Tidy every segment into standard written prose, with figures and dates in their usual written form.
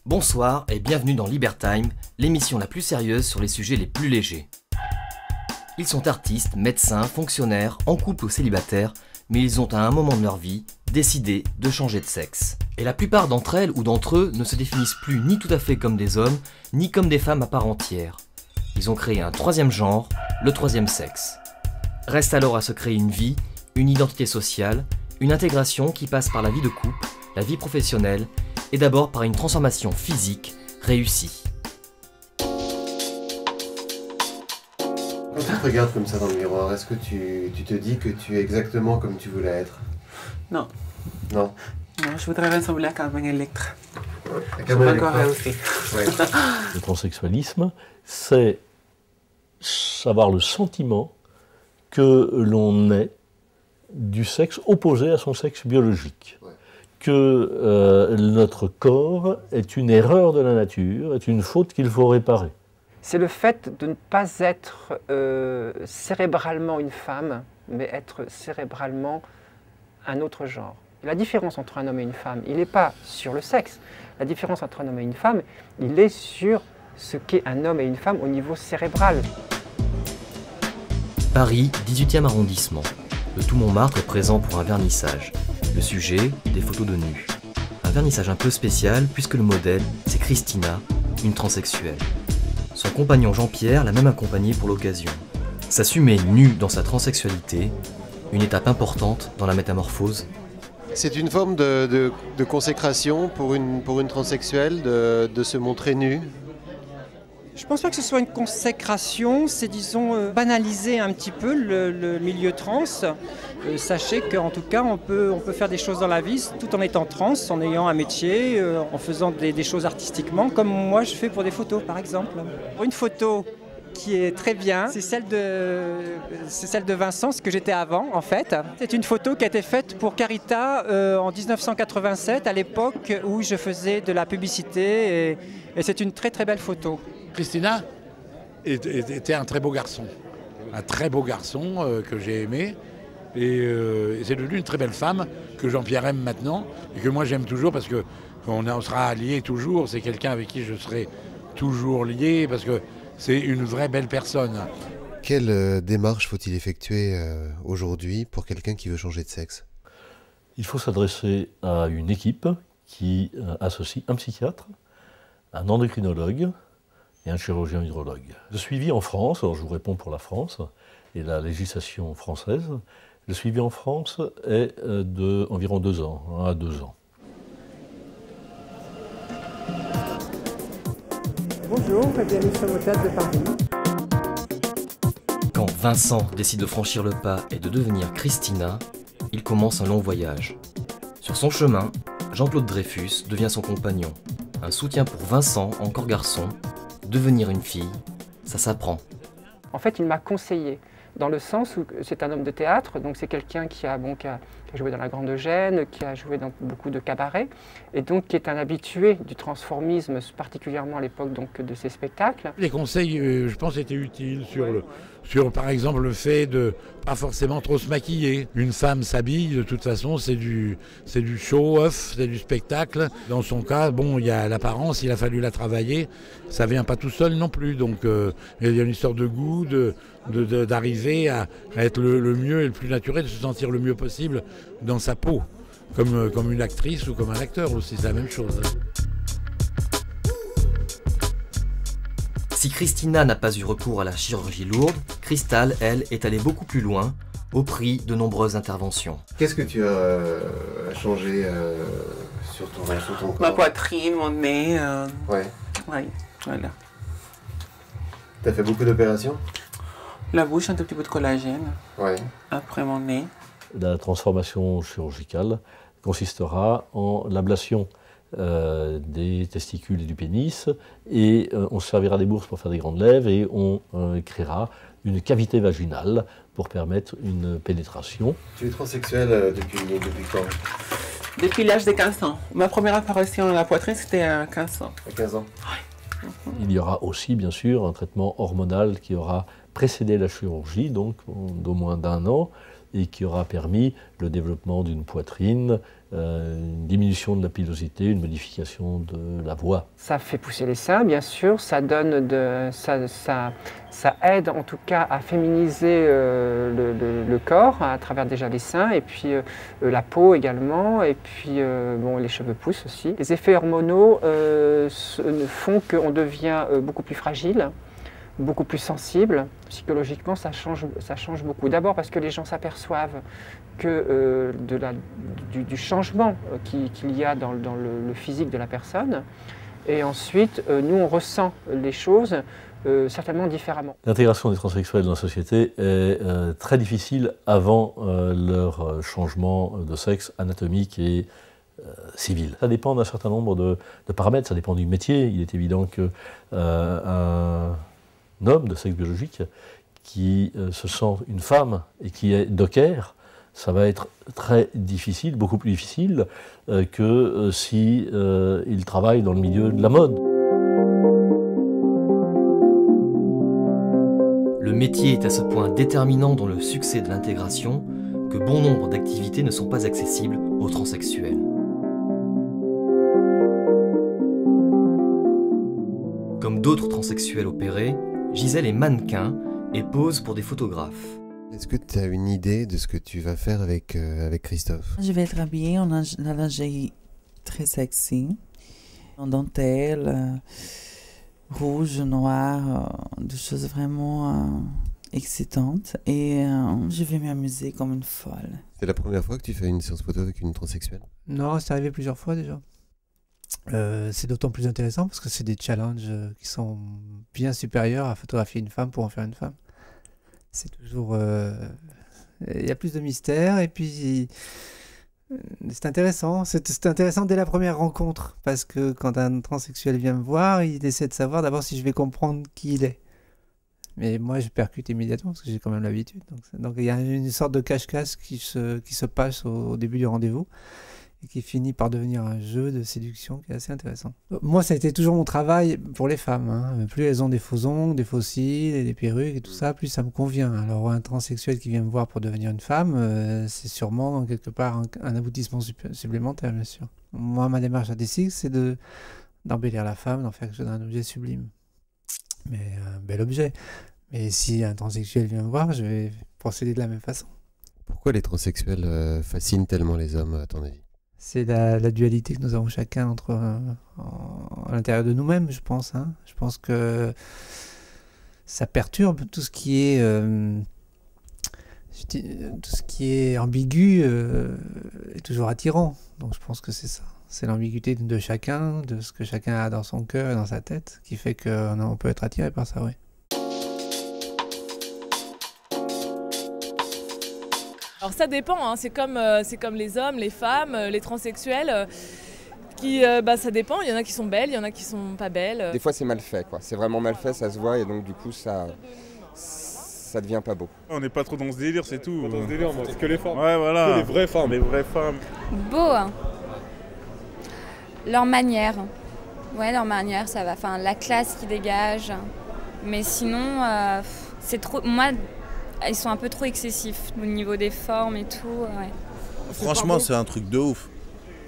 Bonsoir et bienvenue dans Libertime, l'émission la plus sérieuse sur les sujets les plus légers. Ils sont artistes, médecins, fonctionnaires, en couple ou célibataires, mais ils ont à un moment de leur vie décidé de changer de sexe. Et la plupart d'entre elles ou d'entre eux ne se définissent plus ni tout à fait comme des hommes, ni comme des femmes à part entière. Ils ont créé un troisième genre, le troisième sexe. Reste alors à se créer une vie, une identité sociale, une intégration qui passe par la vie de couple, la vie professionnelle, et d'abord par une transformation physique réussie. Quand tu te regardes comme ça dans le miroir, est-ce que tu te dis que tu es exactement comme tu voulais être? Non. Non. Non, je voudrais ressembler à Carmen Electra. À Je n'ai pas encore réussi. Ouais. Le transsexualisme, c'est avoir le sentiment que l'on est du sexe opposé à son sexe biologique. Ouais. Que notre corps est une erreur de la nature, est une faute qu'il faut réparer. C'est le fait de ne pas être cérébralement une femme, mais être cérébralement un autre genre. La différence entre un homme et une femme, il n'est pas sur le sexe. La différence entre un homme et une femme, il est sur ce qu'est un homme et une femme au niveau cérébral. Paris, 18e arrondissement. Le tout Montmartre est présent pour un vernissage. Le sujet, des photos de nus. Un vernissage un peu spécial puisque le modèle, c'est Christina, une transsexuelle. Son compagnon Jean-Pierre l'a même accompagnée pour l'occasion. S'assumer nue dans sa transsexualité, une étape importante dans la métamorphose. C'est une forme de consécration pour une transsexuelle de se montrer nue. Je ne pense pas que ce soit une consécration, c'est disons banaliser un petit peu le milieu trans. Sachez qu'en tout cas on peut faire des choses dans la vie tout en étant trans, en ayant un métier, en faisant des choses artistiquement, comme moi je fais pour des photos par exemple. Une photo qui est très bien, c'est celle de Vincent, ce que j'étais avant en fait. C'est une photo qui a été faite pour Carita en 1987, à l'époque où je faisais de la publicité et c'est une très très belle photo. Christina était un très beau garçon que j'ai aimé et c'est devenu une très belle femme que Jean-Pierre aime maintenant et que moi j'aime toujours parce qu'on sera liés toujours, c'est quelqu'un avec qui je serai toujours lié parce que c'est une vraie belle personne. Quelle démarche faut-il effectuer aujourd'hui pour quelqu'un qui veut changer de sexe? Il faut s'adresser à une équipe qui associe un psychiatre, un endocrinologue et un chirurgien urologue. Le suivi en France, alors je vous réponds pour la France et la législation française, le suivi en France est d'environ 2 ans, 1 à 2 ans. Bonjour, bienvenue sur l'hôtel de Paris. Quand Vincent décide de franchir le pas et de devenir Christina, il commence un long voyage. Sur son chemin, Jean-Claude Dreyfus devient son compagnon. Un soutien pour Vincent, encore garçon. Devenir une fille, ça s'apprend. En fait, il m'a conseillé, dans le sens où c'est un homme de théâtre, donc c'est quelqu'un qui a joué dans La Grande Eugène, qui a joué dans beaucoup de cabarets, et donc qui est un habitué du transformisme, particulièrement à l'époque de ses spectacles. Les conseils, je pense, étaient utiles sur par exemple le fait de pas forcément trop se maquiller. Une femme s'habille, de toute façon, c'est du show-off, c'est du spectacle. Dans son cas, bon, il y a l'apparence, il a fallu la travailler. Ça vient pas tout seul non plus. Donc il y a une histoire de goût, d'arriver à être le mieux et le plus naturel, de se sentir le mieux possible dans sa peau, comme une actrice ou comme un acteur aussi, c'est la même chose. Si Christina n'a pas eu recours à la chirurgie lourde, Crystal, elle, est allée beaucoup plus loin, au prix de nombreuses interventions. Qu'est-ce que tu as changé sur ton corps? Ma poitrine, mon nez. Ouais. Oui, voilà. T'as fait beaucoup d'opérations? La bouche, un tout petit peu de collagène. Ouais. Après mon nez. La transformation chirurgicale consistera en l'ablation des testicules et du pénis et on se servira des bourses pour faire des grandes lèvres et on créera une cavité vaginale pour permettre une pénétration. Tu es transsexuel depuis quand? Depuis l'âge de 15 ans. Ma première apparition à la poitrine, c'était à 15 ans. À 15 ans? Oui. Il y aura aussi, bien sûr, un traitement hormonal qui aura précédé la chirurgie, donc d'au moins d'1 an, et qui aura permis le développement d'une poitrine une diminution de la pilosité, une modification de la voix. Ça fait pousser les seins, bien sûr, ça aide en tout cas à féminiser le corps à travers déjà les seins et puis la peau également, et puis bon, les cheveux poussent aussi. Les effets hormonaux font qu'on devient beaucoup plus fragile, beaucoup plus sensible. Psychologiquement, ça change beaucoup. D'abord parce que les gens s'aperçoivent que du changement qu'il y a dans le physique de la personne. Et ensuite, nous, on ressent les choses certainement différemment. L'intégration des transsexuels dans la société est très difficile avant leur changement de sexe anatomique et civil. Ça dépend d'un certain nombre de paramètres, ça dépend du métier. Il est évident qu'un homme de sexe biologique qui se sent une femme et qui est docker, ça va être très difficile, beaucoup plus difficile que si il travaille dans le milieu de la mode. Le métier est à ce point déterminant dans le succès de l'intégration que bon nombre d'activités ne sont pas accessibles aux transsexuels. Comme d'autres transsexuels opérés, Gisèle est mannequin et pose pour des photographes. Est-ce que tu as une idée de ce que tu vas faire avec Christophe? Je vais être habillée en lingerie très sexy, en dentelle, rouge, noir, des choses vraiment excitantes. Et je vais m'amuser comme une folle. C'est la première fois que tu fais une séance photo avec une transsexuelle? Non, c'est arrivé plusieurs fois déjà. C'est d'autant plus intéressant parce que c'est des challenges qui sont bien supérieurs à photographier une femme pour en faire une femme. C'est toujours... il y a plus de mystère et puis c'est intéressant. C'est intéressant dès la première rencontre parce que quand un transsexuel vient me voir, il essaie de savoir d'abord si je vais comprendre qui il est. Mais moi, je percute immédiatement parce que j'ai quand même l'habitude. Donc il y a une sorte de cache-cache qui se passe au début du rendez-vous et qui finit par devenir un jeu de séduction qui est assez intéressant. Moi, ça a été toujours mon travail pour les femmes. Hein. Plus elles ont des faux ongles, des faux cils, et des perruques et tout ça, plus ça me convient. Alors un transsexuel qui vient me voir pour devenir une femme, c'est sûrement quelque part un aboutissement supplémentaire, bien sûr. Moi, ma démarche artistique, c'est d'embellir la femme, d'en faire quelque chose d'un objet sublime. Mais un bel objet. Mais si un transsexuel vient me voir, je vais procéder de la même façon. Pourquoi les transsexuels fascinent tellement les hommes, à ton avis? C'est la dualité que nous avons chacun à l'intérieur de nous-mêmes, je pense. Hein. Je pense que ça perturbe tout ce qui est ambigu est toujours attirant. Donc je pense que c'est ça. C'est l'ambiguïté de chacun, de ce que chacun a dans son cœur et dans sa tête, qui fait qu'on peut être attiré par ça, oui. Alors ça dépend, hein. C'est comme les hommes, les femmes, les transsexuels, ça dépend, il y en a qui sont belles, il y en a qui sont pas belles. Des fois c'est mal fait, quoi. C'est vraiment mal fait, ça se voit et donc du coup ça devient pas beau. On n'est pas trop dans ce délire, c'est tout. Pas dans ce délire, moi, c'est que les femmes. Ouais, voilà. Que les vraies femmes. Les vraies femmes. Beau, hein. Leur manière. Ouais, leur manière, ça va. Enfin, la classe qui dégage. Mais sinon, c'est trop... Moi, ils sont un peu trop excessifs au niveau des formes et tout. Ouais. Franchement, c'est un truc de ouf.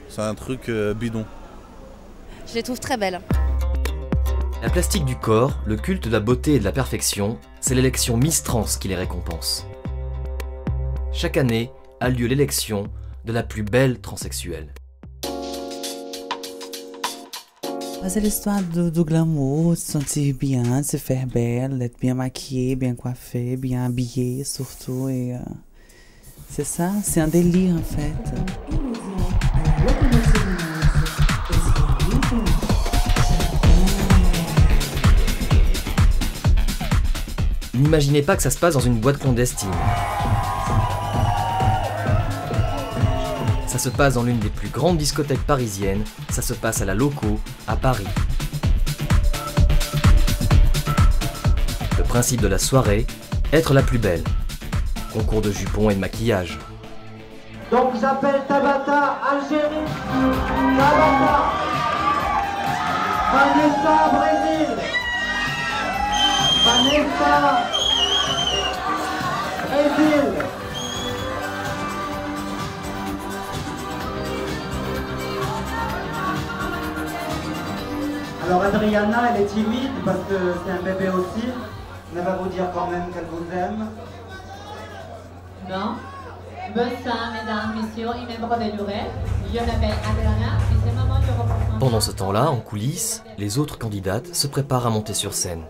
C'est un truc bidon. Je les trouve très belles. La plastique du corps, le culte de la beauté et de la perfection, c'est l'élection Miss Trans qui les récompense. Chaque année a lieu l'élection de la plus belle transsexuelle. C'est l'histoire du glamour, de se sentir bien, de se faire belle, d'être bien maquillée, bien coiffée, bien habillée surtout. Et c'est ça, c'est un délire en fait. N'imaginez pas que ça se passe dans une boîte clandestine. Ça se passe dans l'une des plus grandes discothèques parisiennes, ça se passe à la Loco, à Paris. Le principe de la soirée, être la plus belle. Concours de jupons et de maquillage. Donc j'appelle Tabata, Algérie, Tabata, Vanessa, Brésil, Vanessa, Brésil. Alors Adriana, elle est timide parce que c'est un bébé aussi, mais elle va vous dire quand même qu'elle vous aime. Non. Bonsoir mesdames, messieurs et membres de l'UREF. Je m'appelle Adriana et c'est maman du reportage. Pendant ce temps-là, en coulisses, les autres candidates se préparent à monter sur scène.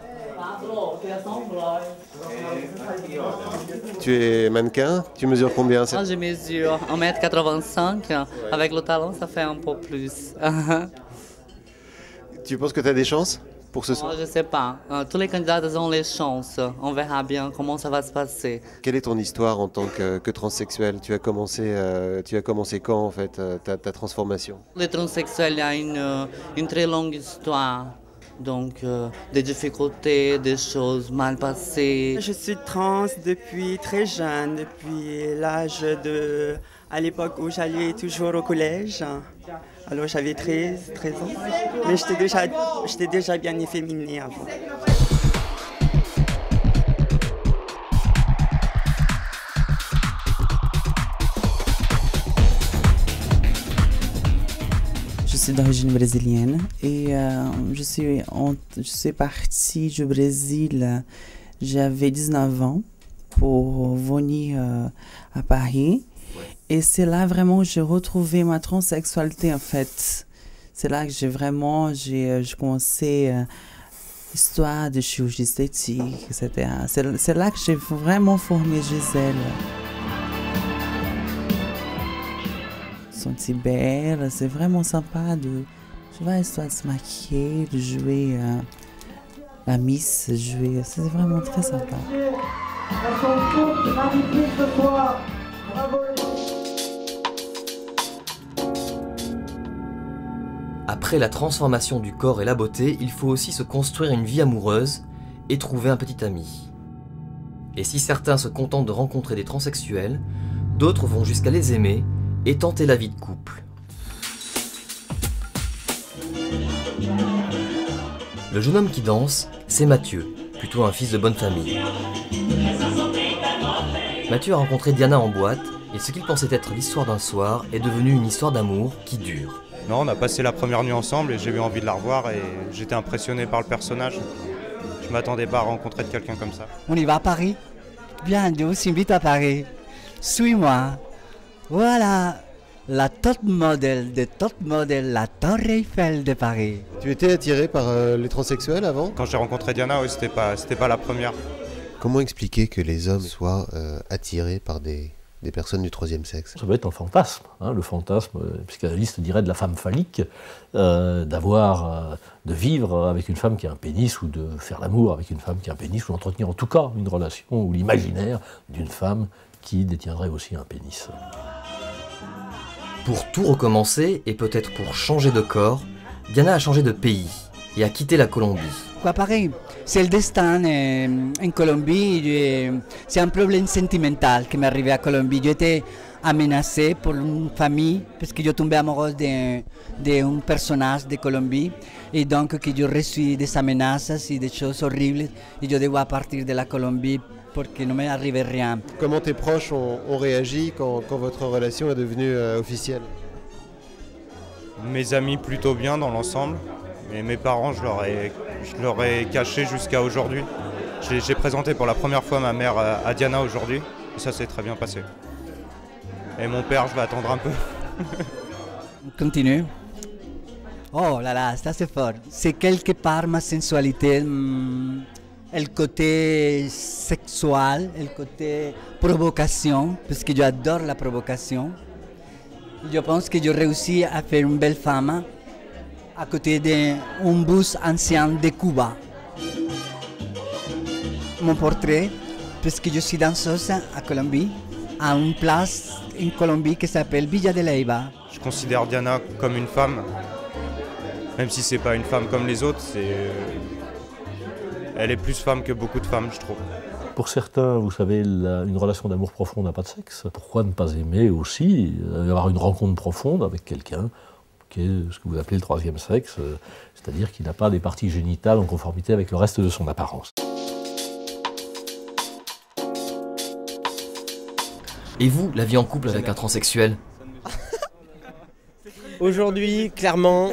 Tu es mannequin? Tu mesures combien? Moi, je mesure 1m85. Avec le talon, ça fait un peu plus. Tu penses que tu as des chances pour ce soir? Je ne sais pas. Tous les candidats ont les chances. On verra bien comment ça va se passer. Quelle est ton histoire en tant que transsexuel? Tu as commencé quand en fait ta transformation? Les transsexuels, il y a une très longue histoire. Donc, des difficultés, des choses mal passées. Je suis trans depuis très jeune, depuis l'âge de... à l'époque où j'allais toujours au collège. Alors j'avais 13 ans, mais j'étais déjà bien efféminée avant. Je suis d'origine brésilienne et je suis partie du Brésil, j'avais 19 ans pour venir à Paris. Et c'est là vraiment que j'ai retrouvé ma transsexualité en fait. C'est là que j'ai commencé l'histoire de chirurgie esthétique, etc. C'est là que j'ai vraiment formé Gisèle. Senti belle, c'est vraiment sympa de histoire de se maquiller, de jouer la Miss, c'est vraiment très sympa. Elles sont toutes magnifiques ce soir. Bravo. Après la transformation du corps et la beauté, il faut aussi se construire une vie amoureuse et trouver un petit ami. Et si certains se contentent de rencontrer des transsexuels, d'autres vont jusqu'à les aimer et tenter la vie de couple. Le jeune homme qui danse, c'est Mathieu, plutôt un fils de bonne famille. Mathieu a rencontré Diana en boîte et ce qu'il pensait être l'histoire d'un soir est devenu une histoire d'amour qui dure. Non, on a passé la première nuit ensemble et j'ai eu envie de la revoir et j'étais impressionné par le personnage. Je m'attendais pas à rencontrer quelqu'un comme ça. On y va à Paris? Bien, Dieu s'invite à Paris. Suis-moi. Voilà, la top modèle de top modèle, la Tour Eiffel de Paris. Tu étais attiré par les transsexuels avant? Quand j'ai rencontré Diana, oui, c'était pas la première. Comment expliquer que les hommes soient attirés par des personnes du troisième sexe? Ça doit être un fantasme, hein, le fantasme, psychanalyste dirait de la femme phallique, de vivre avec une femme qui a un pénis ou de faire l'amour avec une femme qui a un pénis ou d'entretenir en tout cas une relation ou l'imaginaire d'une femme qui détiendrait aussi un pénis. Pour tout recommencer et peut-être pour changer de corps, Diana a changé de pays et a quitté la Colombie. Pareil, c'est le destin en Colombie. C'est un problème sentimental qui m'est arrivé à Colombie. J'étais menacée pour une famille parce que je tombais amoureuse d'un personnage de Colombie et donc que j'ai reçu des menaces et des choses horribles et je devais partir de la Colombie parce qu'il ne m'arrivait rien. Comment tes proches ont réagi quand votre relation est devenue officielle? Mes amis plutôt bien dans l'ensemble. Et mes parents, je leur ai caché jusqu'à aujourd'hui. J'ai présenté pour la première fois ma mère à Diana aujourd'hui, et ça s'est très bien passé. Et mon père, je vais attendre un peu. On continue. Oh là là, ça c'est fort. C'est quelque part ma sensualité, le côté sexuel, le côté provocation, parce que j'adore la provocation. Je pense que j'ai réussi à faire une belle femme à côté d'un bus ancien de Cuba. Mon portrait, parce que je suis danseuse à Colombie, à une place en Colombie qui s'appelle Villa de Leyva. Je considère Diana comme une femme, même si c'est pas une femme comme les autres, elle est plus femme que beaucoup de femmes, je trouve. Pour certains, vous savez, une relation d'amour profond n'a pas de sexe. Pourquoi ne pas aimer aussi, avoir une rencontre profonde avec quelqu'un qui est ce que vous appelez le troisième sexe, c'est-à-dire qui n'a pas des parties génitales en conformité avec le reste de son apparence. Et vous, la vie en couple avec un transsexuel? Aujourd'hui, clairement,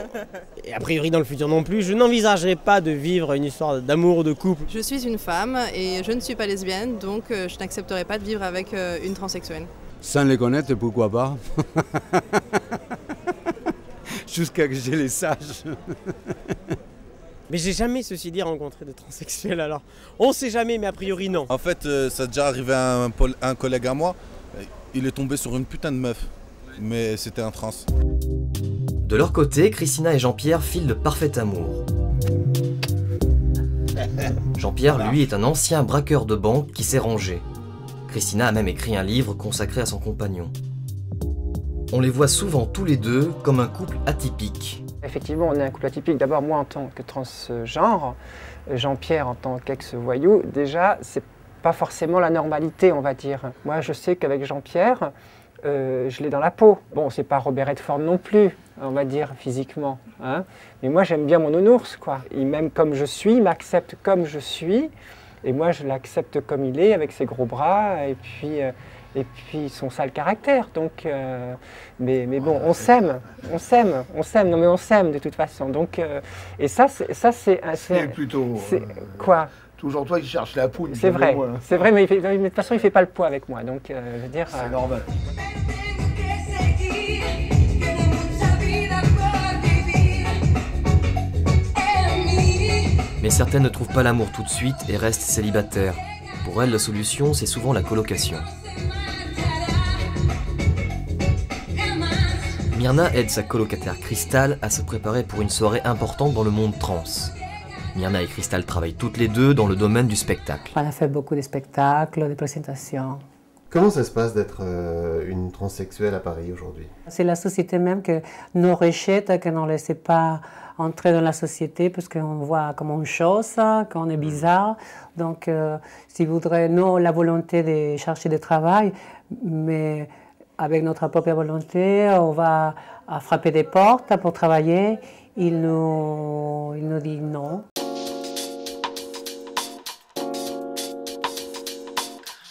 et a priori dans le futur non plus, je n'envisagerai pas de vivre une histoire d'amour ou de couple. Je suis une femme et je ne suis pas lesbienne, donc je n'accepterai pas de vivre avec une transsexuelle. Sans les connaître, pourquoi pas? Jusqu'à que j'ai les sages. Mais j'ai jamais, ceci dit, rencontré de transsexuels, alors on sait jamais, mais a priori non. En fait, ça a déjà arrivé à un collègue à moi, il est tombé sur une putain de meuf, mais c'était un trans. De leur côté, Christina et Jean-Pierre filent le parfait amour. Jean-Pierre, lui, est un ancien braqueur de banque qui s'est rangé. Christina a même écrit un livre consacré à son compagnon. On les voit souvent tous les deux comme un couple atypique. Effectivement, on est un couple atypique. D'abord, moi en tant que transgenre, Jean-Pierre en tant qu'ex-voyou, déjà, c'est pas forcément la normalité, on va dire. Moi, je sais qu'avec Jean-Pierre, je l'ai dans la peau. Bon, c'est pas Robert Redford non plus, on va dire, physiquement. Hein. Mais moi, j'aime bien mon nounours, quoi. Il m'aime comme je suis, il m'accepte comme je suis. Et moi, je l'accepte comme il est, avec ses gros bras, et puis son sale caractère. Donc, mais bon, on s'aime. Non, mais on s'aime de toute façon. Donc, et ça, c'est plutôt. Quoi? Toujours toi qui cherches la poule. C'est vrai, mais de toute façon, il ne fait pas le poids avec moi. Donc, je veux dire. C'est normal. Mais certaines ne trouvent pas l'amour tout de suite et restent célibataires. Pour elles, la solution, c'est souvent la colocation. Myrna aide sa colocataire Cristal à se préparer pour une soirée importante dans le monde trans. Myrna et Cristal travaillent toutes les deux dans le domaine du spectacle. On a fait beaucoup de spectacles, de présentations. Comment ça se passe d'être une transsexuelle à Paris aujourd'hui? C'est la société même qui nous rejette, qui ne laisse pas entrer dans la société parce qu'on voit comme une chose, qu'on est bizarre. Donc, si vous voudrez, nous, la volonté de chercher du travail, mais avec notre propre volonté, on va frapper des portes pour travailler. Il nous dit non.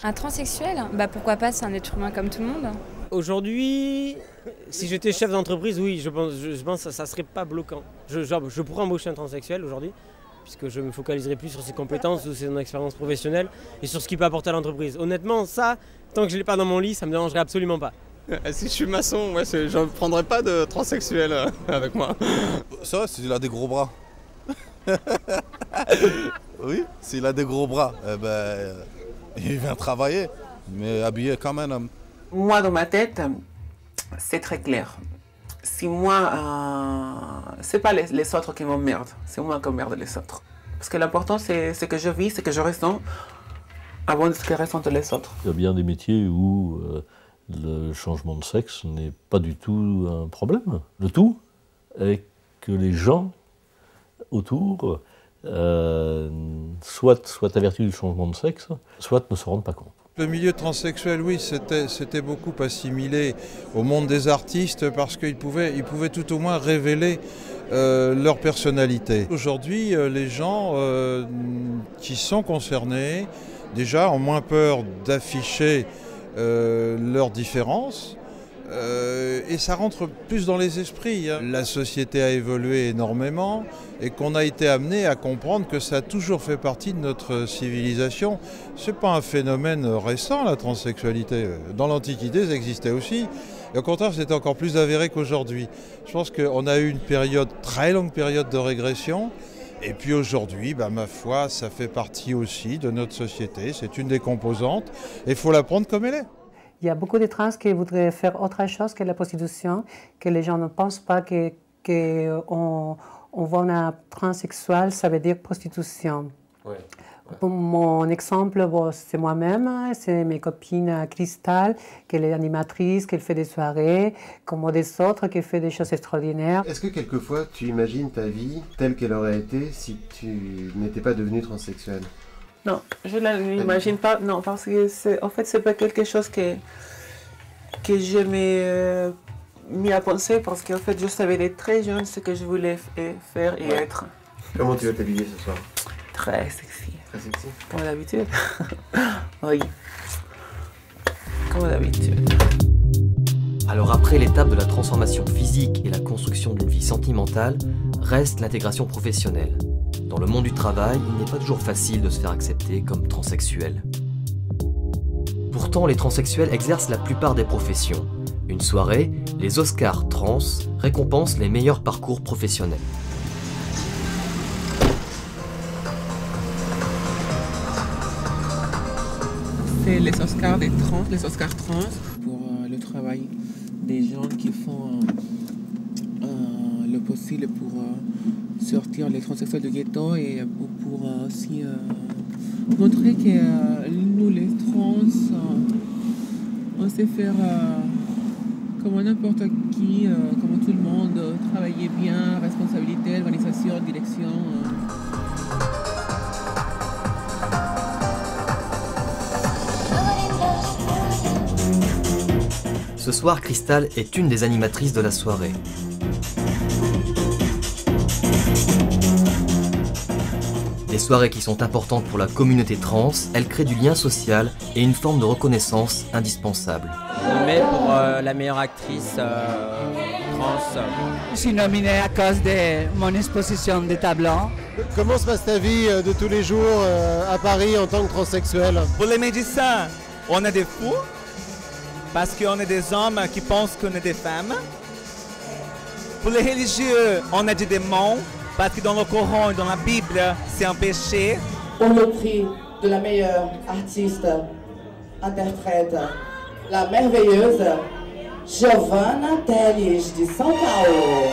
Un transsexuel, bah pourquoi pas, c'est un être humain comme tout le monde. Aujourd'hui, si j'étais chef d'entreprise, oui, je pense que ça ne serait pas bloquant. Je pourrais embaucher un transsexuel aujourd'hui, puisque je me focaliserai plus sur ses compétences ou son expérience professionnelle et sur ce qu'il peut apporter à l'entreprise. Honnêtement, ça, tant que je ne l'ai pas dans mon lit, ça me dérangerait absolument pas. Si je suis maçon, ouais, je ne prendrais pas de transsexuel avec moi. Ça va, s'il a des gros bras. Oui, s'il a des gros bras, il vient travailler, mais habillé comme un homme. Moi, dans ma tête, c'est très clair. Si moi, c'est pas les autres qui m'emmerdent, c'est moi qui emmerde les autres. Parce que l'important, c'est ce que je vis, ce que je ressens, avant de ce que ressentent les autres. Il y a bien des métiers où le changement de sexe n'est pas du tout un problème. Le tout est que les gens autour soit avertis du changement de sexe, soit ne se rendent pas compte. Le milieu transsexuel, oui, c'était beaucoup assimilé au monde des artistes parce qu'ils pouvaient tout au moins révéler leur personnalité. Aujourd'hui, les gens qui sont concernés, déjà, ont moins peur d'afficher leurs différences. Et ça rentre plus dans les esprits. La société a évolué énormément et qu'on a été amené à comprendre que ça a toujours fait partie de notre civilisation. Ce n'est pas un phénomène récent, la transsexualité. Dans l'Antiquité, ça existait aussi. Et au contraire, c'était encore plus avéré qu'aujourd'hui. Je pense qu'on a eu une très longue période de régression. Et puis aujourd'hui, ma foi, ça fait partie aussi de notre société. C'est une des composantes et il faut la prendre comme elle est. Il y a beaucoup de trans qui voudraient faire autre chose que la prostitution, que les gens ne pensent pas qu'on voit un transsexuel, ça veut dire prostitution. Ouais. Pour mon exemple, c'est moi-même, c'est mes copines Cristal, qui est animatrice, qui fait des soirées, comme des autres, qui fait des choses extraordinaires. Est-ce que quelquefois tu imagines ta vie telle qu'elle aurait été si tu n'étais pas devenue transsexuelle? Non, je ne l'imagine pas, non, parce que en fait, c'est pas quelque chose que je m'ai mis à penser, parce qu'en fait, je savais dès très jeune ce que je voulais faire et être. Comment tu vas t'habiller ce soir? Très sexy. Très sexy? Comme d'habitude. Oui. Comme d'habitude. Alors après l'étape de la transformation physique et la construction d'une vie sentimentale, reste l'intégration professionnelle. Dans le monde du travail, il n'est pas toujours facile de se faire accepter comme transsexuel. Pourtant, les transsexuels exercent la plupart des professions. Une soirée, les Oscars Trans récompensent les meilleurs parcours professionnels. C'est les Oscars des trans, les Oscars trans pour le travail des gens qui font le possible pour sortir les transsexuels du ghetto et pour aussi montrer que nous les trans, on sait faire comme n'importe qui, comme tout le monde, travailler bien, responsabilité, organisation, direction. Ce soir, Cristal est une des animatrices de la soirée. Des soirées qui sont importantes pour la communauté trans, elles créent du lien social et une forme de reconnaissance indispensable. On met pour la meilleure actrice trans. Je suis nominée à cause de mon exposition de tableaux. Comment se passe ta vie de tous les jours à Paris en tant que transsexuel? Pour les médecins, on est des fous parce qu'on est des hommes qui pensent qu'on est des femmes. Pour les religieux, on est des démons parce que dans le Coran et dans la Bible, c'est un péché. Pour le prix de la meilleure artiste, interprète, la merveilleuse Giovanna Teles de São Paulo.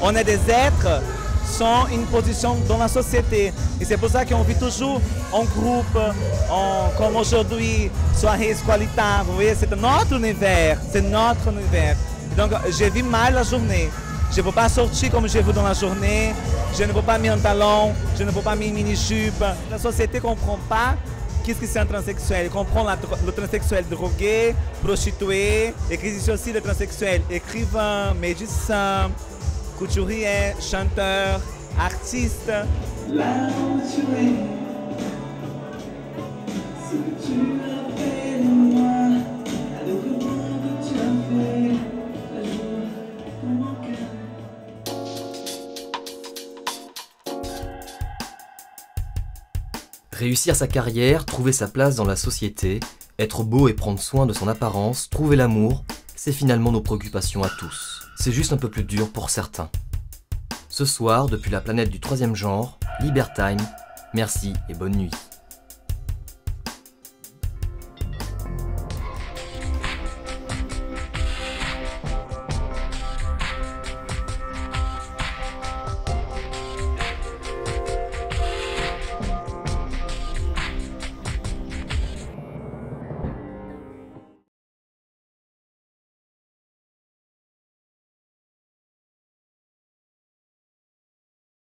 On est des êtres sans une position dans la société. Et c'est pour ça qu'on vit toujours en groupe, comme aujourd'hui, soirée squalité. Vous voyez, c'est notre univers, c'est notre univers. Et donc, je vis mal la journée. Je ne peux pas sortir comme je veux dans la journée. Je ne peux pas mettre un talon, je ne peux pas mettre une mini-jupe. La société ne comprend pas qu'est-ce que c'est un transsexuel. Elle comprend le transsexuel drogué, prostitué. Et existe aussi le transsexuel écrivain, médecin, couturier, chanteur, artiste. Réussir sa carrière, trouver sa place dans la société, être beau et prendre soin de son apparence, trouver l'amour, c'est finalement nos préoccupations à tous. C'est juste un peu plus dur pour certains. Ce soir, depuis la planète du troisième genre, Libertime, merci et bonne nuit.